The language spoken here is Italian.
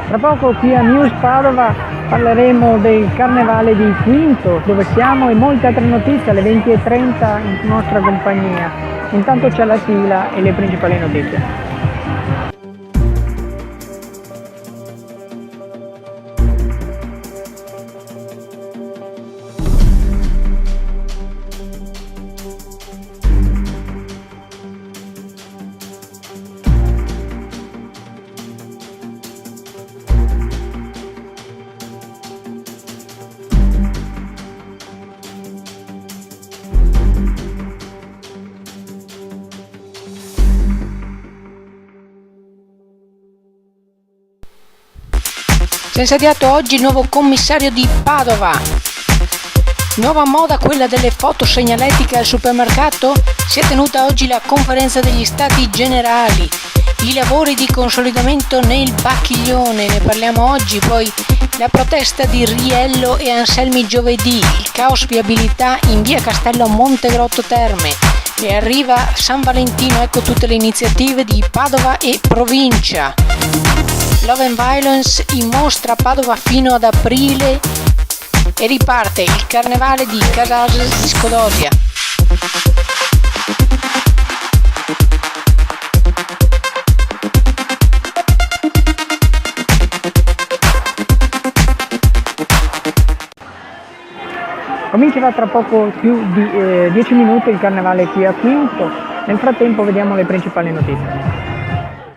Tra poco qui a News Padova parleremo del Carnevale di Quinto, dove siamo, e molte altre notizie alle 20:30 in nostra compagnia. Intanto c'è la sigla e le principali notizie. Si è insediato oggi il nuovo commissario di Padova. Nuova moda quella delle foto segnaletiche al supermercato? Si è tenuta oggi la conferenza degli stati generali. I lavori di consolidamento nel Bacchiglione, ne parliamo oggi, poi la protesta di Riello e Anselmi giovedì, il caos viabilità in via Castello Montegrotto Terme. E arriva San Valentino, ecco tutte le iniziative di Padova e provincia. Love and Violence in mostra a Padova fino ad aprile e riparte il Carnevale di Casals di Scodosia. Comincerà tra poco più di 10 minuti il Carnevale qui a Quinto. Nel frattempo vediamo le principali notizie.